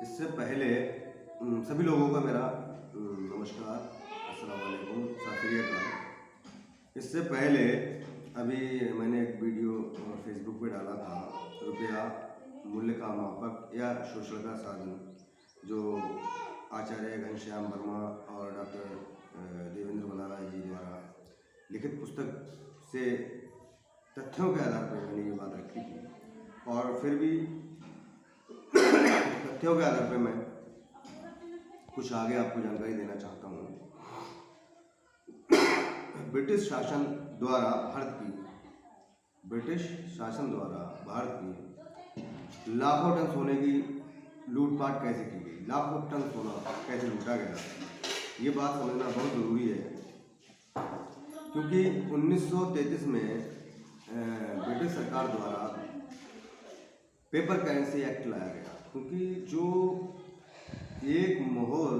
इससे पहले सभी लोगों का मेरा नमस्कार, अस्सलाम वालेकुम, सत श्री अकाल। इससे पहले अभी मैंने एक वीडियो फेसबुक पे डाला था, रुपया मूल्य का मापक या शोषण का साधन, जो आचार्य घनश्याम वर्मा और डॉक्टर देवेंद्र बनारा जी द्वारा लिखित पुस्तक से तथ्यों के आधार पर मैंने ये बात रखी थी। और फिर भी तथ्यों के आधार पर मैं कुछ आगे आपको जानकारी देना चाहता हूँ। ब्रिटिश शासन द्वारा भारत की लाखों टन सोने की लूटपाट कैसे की गई, लाखों टन सोना कैसे लूटा गया, ये बात समझना बहुत ज़रूरी है। क्योंकि 1933 में ब्रिटिश सरकार द्वारा पेपर करेंसी एक्ट लाया गया, क्योंकि जो एक मोहर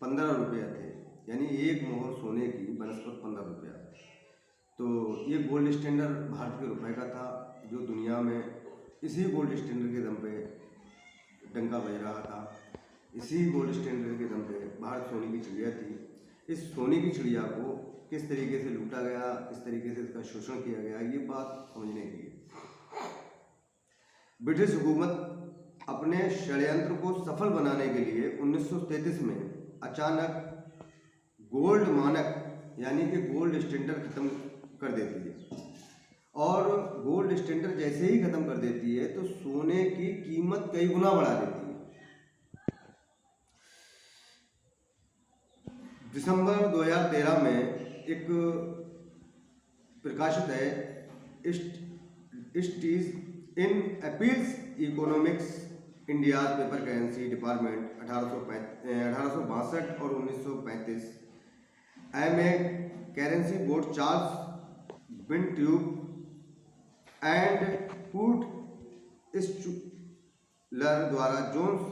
15 रुपया थे, यानी एक मोहर सोने की बनस्पत 15 रुपया, तो ये गोल्ड स्टैंडर्ड भारत के रुपए का था, जो दुनिया में इसी गोल्ड स्टैंडर्ड के दम पे डंका बज रहा था। इसी गोल्ड स्टैंडर्ड के दम पे भारत सोने की चिड़िया थी। इस सोने की चिड़िया को किस तरीके से लूटा गया, किस तरीके से इसका शोषण किया गया, ये बात समझने की है। ब्रिटिश हुकूमत अपने षड्यंत्र को सफल बनाने के लिए 1933 में अचानक गोल्ड मानक यानी कि गोल्ड स्टैंडर्ड खत्म कर देती है। और गोल्ड स्टैंडर्ड जैसे ही खत्म कर देती है तो सोने की कीमत कई गुना बढ़ा देती है। दिसंबर 2013 में एक प्रकाशित है in appeals economics India paper currency department 1862 और 1935 एम.ए. करेंसी बोर्ड चार्ल्स विंट्यूब एंड फूड स्टूलर द्वारा जोन्स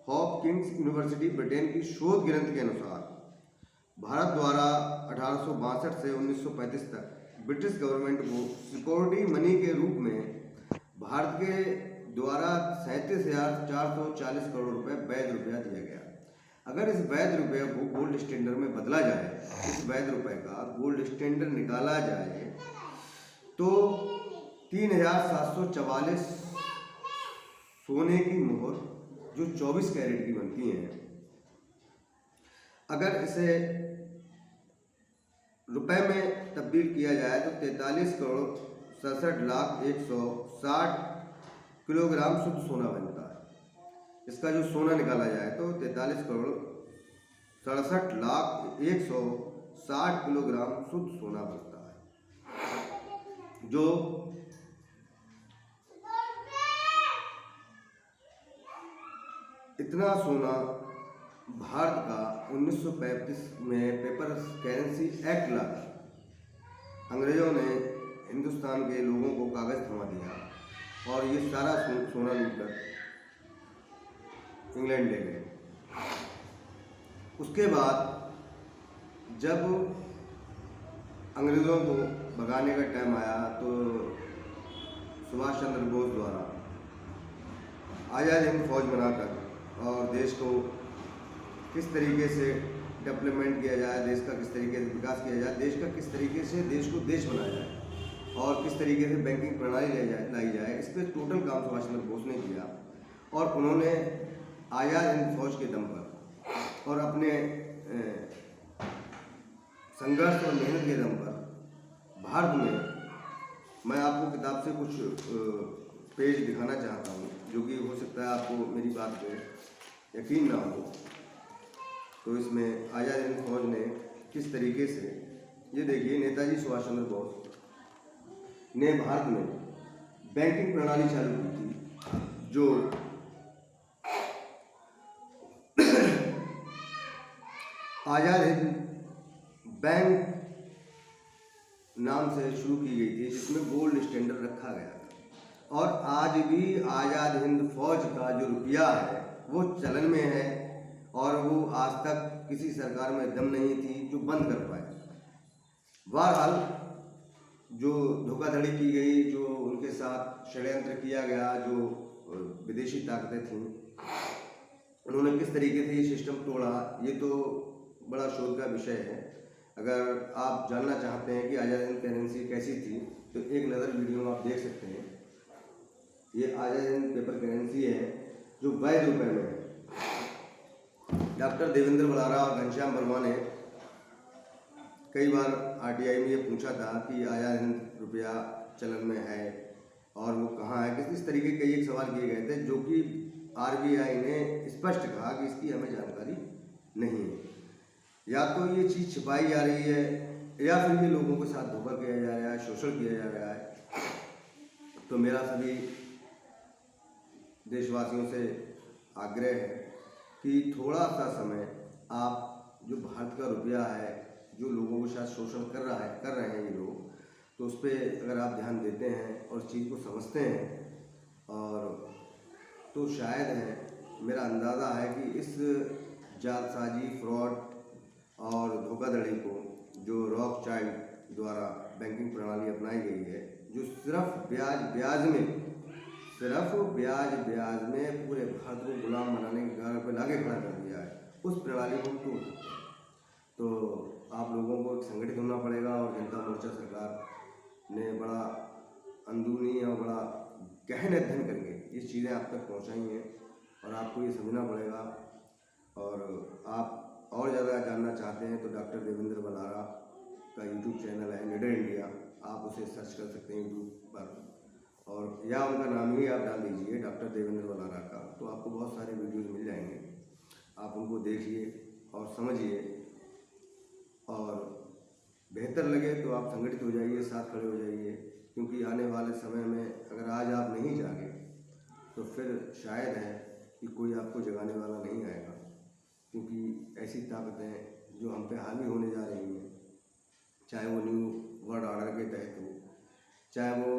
हॉपकिंस यूनिवर्सिटी ब्रिटेन की शोध ग्रंथ के अनुसार भारत द्वारा 1862 से 1935 तक ब्रिटिश गवर्नमेंट को सिक्योरिटी मनी के रूप में भारत के द्वारा 37,440 करोड़ रुपए वैध रुपया दिया गया। अगर इस वैध रुपये को गोल्ड स्टैंडर्ड में बदला जाए, इस वैध रुपये का गोल्ड स्टैंडर्ड निकाला जाए तो 3,744 सोने की मोहर जो 24 कैरेट की बनती हैं, अगर इसे रुपए में तब्दील किया जाए तो 43 करोड़ 67 लाख 160 किलोग्राम शुद्ध सोना बनता है। इसका जो सोना निकाला जाए तो 43 करोड़ 67 लाख 160 किलोग्राम शुद्ध सोना बनता है, जो इतना सोना भारत का 1935 में पेपर करेंसी एक्ट लाकर अंग्रेजों ने हिंदुस्तान के लोगों को कागज थमा दिया और ये सारा सोना लूटकर इंग्लैंड ले गए। उसके बाद जब अंग्रेज़ों को भगाने का टाइम आया तो सुभाष चंद्र बोस द्वारा आज़ाद हिंद फौज बनाकर और देश को किस तरीके से डेवलपमेंट किया जाए, देश का किस तरीके से विकास किया जाए, देश का किस तरीके से देश को देश बनाया जाए और किस तरीके से बैंकिंग प्रणाली लाई जाए, इस पर टोटल काम सुभाष चंद्र बोस ने किया। और उन्होंने आज़ाद हिंद फौज के दम पर और अपने संघर्ष और मेहनत के दम पर भारत में, मैं आपको किताब से कुछ पेज दिखाना चाहता हूँ, जो कि हो सकता है आपको मेरी बात पे यकीन ना हो। तो इसमें आज़ाद हिंद फौज ने किस तरीके से, ये देखिए, नेताजी सुभाष चंद्र बोस ने भारत में बैंकिंग प्रणाली चालू की थी, जो आज़ाद हिंद बैंक नाम से शुरू की गई थी, जिसमें गोल्ड स्टैंडर्ड रखा गया था। और आज भी आज़ाद हिंद फौज का जो रुपया है वो चलन में है और वो आज तक किसी सरकार में दम नहीं थी जो बंद कर पाए। बहरहाल जो धोखाधड़ी की गई, जो उनके साथ षड्यंत्र किया गया, जो विदेशी ताकतें थीं, उन्होंने किस तरीके से ये सिस्टम तोड़ा, ये तो बड़ा शोध का विषय है। अगर आप जानना चाहते हैं कि आज़ाद हिंद करेंसी कैसी थी तो एक नज़र वीडियो में आप देख सकते हैं। ये आज़ाद हिंद पेपर करेंसी है जो वैध रुपये में है। डॉक्टर देवेंद्र बलारा और घनश्याम वर्मा ने कई बार आरटीआई में ये पूछा था कि आज़ाद हिंद रुपया चलन में है और वो कहाँ है, इस तरीके के एक सवाल किए गए थे, जो कि आरबीआई ने स्पष्ट कहा कि इसकी हमें जानकारी नहीं है। या तो ये चीज़ छिपाई जा रही है या फिर ये लोगों के साथ धोखा किया जा रहा है, शोषण किया जा रहा है। तो मेरा सभी देशवासियों से आग्रह है कि थोड़ा सा समय आप, जो भारत का रुपया है जो लोगों के साथ शोषण कर रहे हैं ये लोग, तो उस पर अगर आप ध्यान देते हैं और चीज़ को समझते हैं और तो शायद है, मेरा अंदाज़ा है कि इस जालसाजी, फ्रॉड और धोखाधड़ी को जो रॉकचाइल्ड द्वारा बैंकिंग प्रणाली अपनाई गई है, जो सिर्फ ब्याज में पूरे भारत को गुलाम बनाने के कारण पर लाके खड़ा कर दिया है, उस प्रणाली को तोड़ सकते हैं। तो आप लोगों को संगठित होना पड़ेगा और जनता मोर्चा सरकार ने बड़ा अंदरूनी और बड़ा गहन अध्ययन करके ये चीज़ें आप तक पहुँचाई हैं और आपको ये समझना पड़ेगा। और आप और ज़्यादा जानना चाहते हैं तो डॉक्टर देवेंद्र बलारा का यूट्यूब चैनल है निडर इंडिया, आप उसे सर्च कर सकते हैं यूट्यूब पर, और या उनका नाम ही आप डाल दीजिए डॉक्टर देवेंद्र बलारा का, तो आपको बहुत सारे वीडियोज़ मिल जाएंगे। आप उनको देखिए और समझिए, और बेहतर लगे तो आप संगठित हो जाइए, साथ खड़े हो जाइए, क्योंकि आने वाले समय में अगर आज आप नहीं जागे तो फिर शायद है कि कोई आपको जगाने वाला नहीं आएगा, क्योंकि ऐसी ताकतें जो हम पे हावी होने जा रही हैं, चाहे वो न्यू वर्ल्ड ऑर्डर के तहत हो, चाहे वो